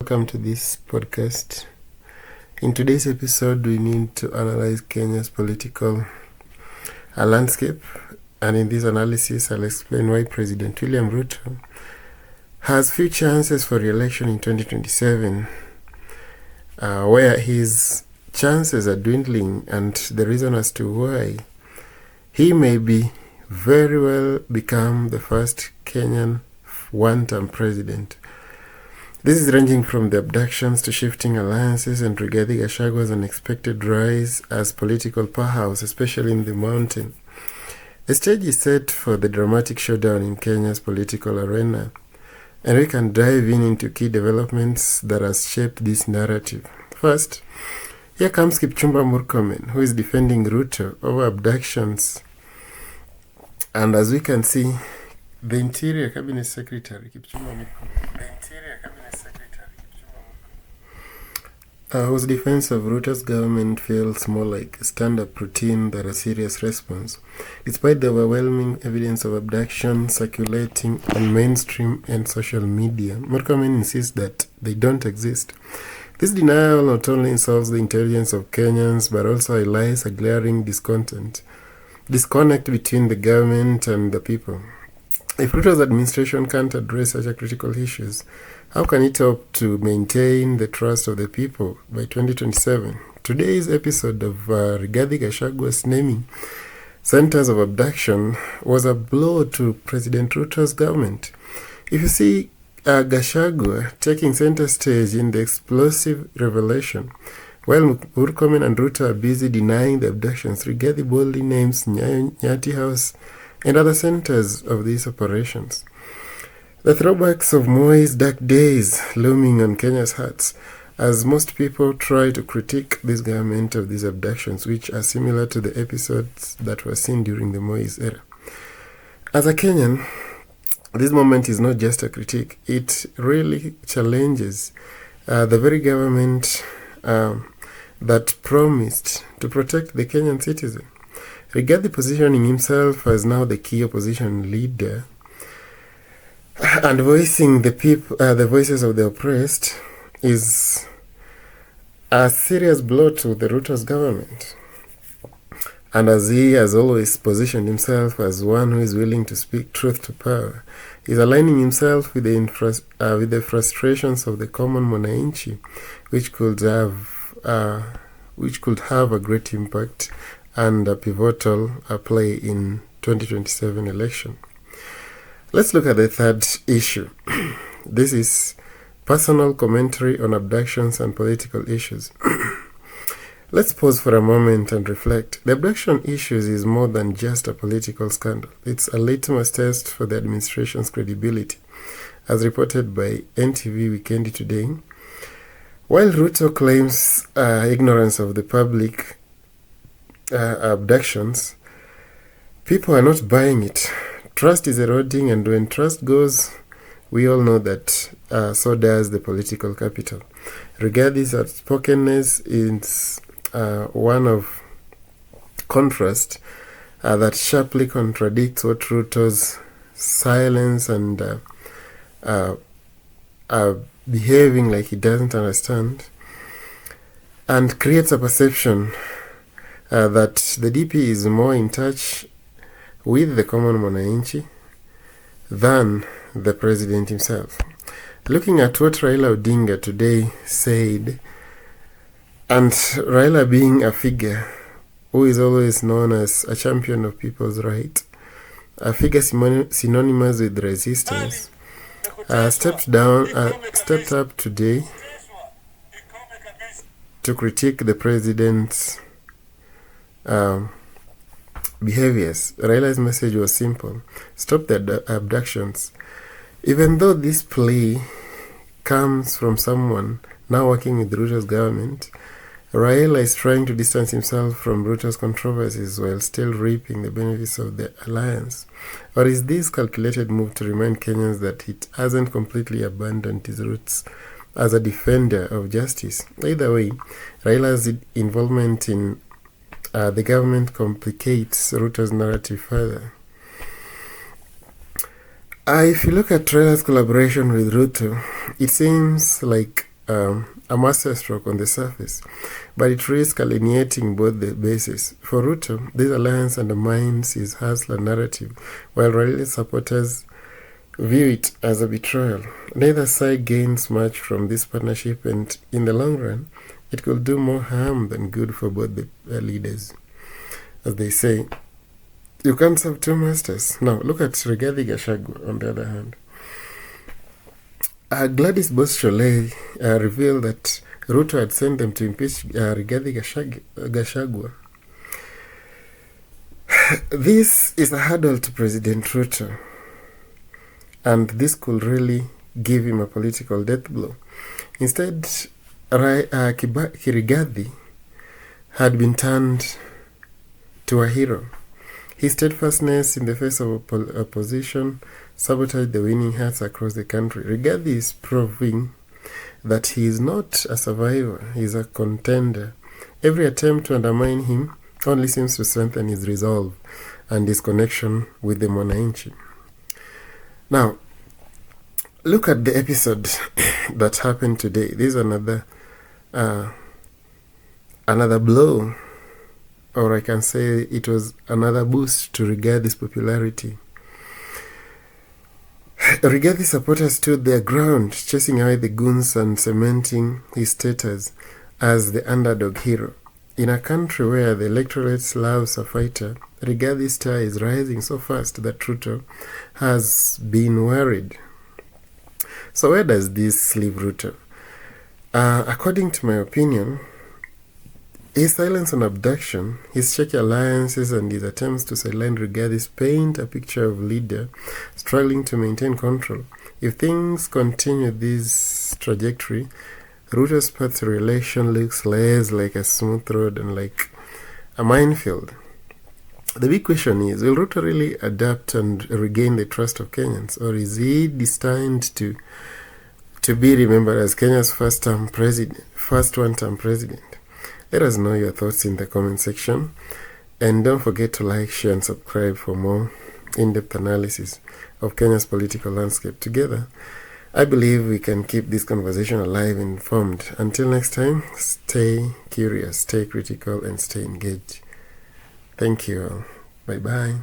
Welcome to this podcast. In today's episode, we need to analyze Kenya's political landscape, and in this analysis, I'll explain why President William Ruto has few chances for re-election in 2027, where his chances are dwindling, and the reason as to why he may be very well become the first Kenyan one-term president. This is ranging from the abductions to shifting alliances and Rigathi Gachagwa's unexpected rise as political powerhouse, especially in the mountain. The stage is set for the dramatic showdown in Kenya's political arena, and we can dive into key developments that has shaped this narrative. First, here comes Kipchumba Murkomen, who is defending Ruto over abductions. And as we can see, the Interior Cabinet Secretary, Kipchumba Murkomen, whose defense of Ruto's government feels more like a stand-up routine than a serious response, despite the overwhelming evidence of abduction circulating on mainstream and social media. Murkomen insists that they don't exist. This denial not only insults the intelligence of Kenyans, but also highlights a glaring disconnect between the government and the people. If Ruto's administration can't address such critical issues, how can it hope to maintain the trust of the people by 2027? Today's episode of Rigathi Gachagwa's naming centers of abduction was a blow to President Ruto's government. If you see Gachagua taking center stage in the explosive revelation, while Murkomen and Ruto are busy denying the abductions, Rigathi boldly names Nyati House and other centers of these operations. The throwbacks of Moi's dark days looming on Kenya's hearts, as most people try to critique this government of these abductions, which are similar to the episodes that were seen during the Moi's era. As a Kenyan, this moment is not just a critique, it really challenges the very government that promised to protect the Kenyan citizen. Rigathi positioning himself as now the key opposition leader and voicing the voices of the oppressed is a serious blow to the Ruto's government. And as he has always positioned himself as one who is willing to speak truth to power, is aligning himself with the frustrations of the common mwananchi, which could have a great impact and a pivotal play in 2027 election. Let's look at the third issue. This is personal commentary on abductions and political issues. Let's pause for a moment and reflect. The abduction issues is more than just a political scandal. It's a litmus test for the administration's credibility, as reported by NTV Weekend today. While Ruto claims ignorance of the public abductions, people are not buying it. Trust is eroding, and when trust goes, we all know that so does the political capital. Rigathi's outspokenness is one of contrast that sharply contradicts what Ruto's silence and behaving like he doesn't understand, and creates a perception that the DP is more in touch with the common mwananchi than the president himself. Looking at what Raila Odinga today said, and Raila being a figure who is always known as a champion of people's rights, a figure synonymous with resistance, stepped up today to critique the president's behaviors. Raila's message was simple: stop the abductions. Even though this plea comes from someone now working with Ruto's government, Raila is trying to distance himself from Ruto's controversies while still reaping the benefits of the alliance. Or is this calculated move to remind Kenyans that it hasn't completely abandoned his roots as a defender of justice? Either way, Raila's involvement in the government complicates Ruto's narrative further. If you look at Raila's collaboration with Ruto, it seems like a masterstroke on the surface, but it risks alienating both the bases. For Ruto, this alliance undermines his hustler narrative, while Raila supporters view it as a betrayal. Neither side gains much from this partnership, and in the long run, it could do more harm than good for both the leaders. As they say, you can't serve two masters. Now, look at Rigathi Gachagua, on the other hand. Gladys Boschole revealed that Ruto had sent them to impeach Rigathi Gachagua. This is a hurdle to President Ruto, and this could really give him a political death blow. Instead, Rigathi had been turned to a hero. His steadfastness in the face of opposition sabotaged the winning hearts across the country. Rigathi is proving that he is not a survivor, he is a contender. Every attempt to undermine him only seems to strengthen his resolve and his connection with the Mwananchi. Now, look at the episode that happened today. This is another blow, or I can say it was another boost to Rigathi's popularity. Rigathi supporters stood their ground, chasing away the goons and cementing his status as the underdog hero. In a country where the electorate loves a fighter, Rigathi's star is rising so fast that Ruto has been worried. So where does this leave Ruto? According to my opinion, his silence on abduction, his shaky alliances, and his attempts to sideline Rigathi paint a picture of a leader struggling to maintain control. If things continue this trajectory, Ruto's path to re-election looks less like a smooth road and like a minefield. The big question is, will Ruto really adapt and regain the trust of Kenyans, or is he destined to be remembered as Kenya's first one-term president? Let us know your thoughts in the comment section, and don't forget to like, share, and subscribe for more in-depth analysis of Kenya's political landscape. Together, I believe we can keep this conversation alive and informed. Until next time, stay curious, stay critical, and stay engaged. Thank you all. Bye-bye.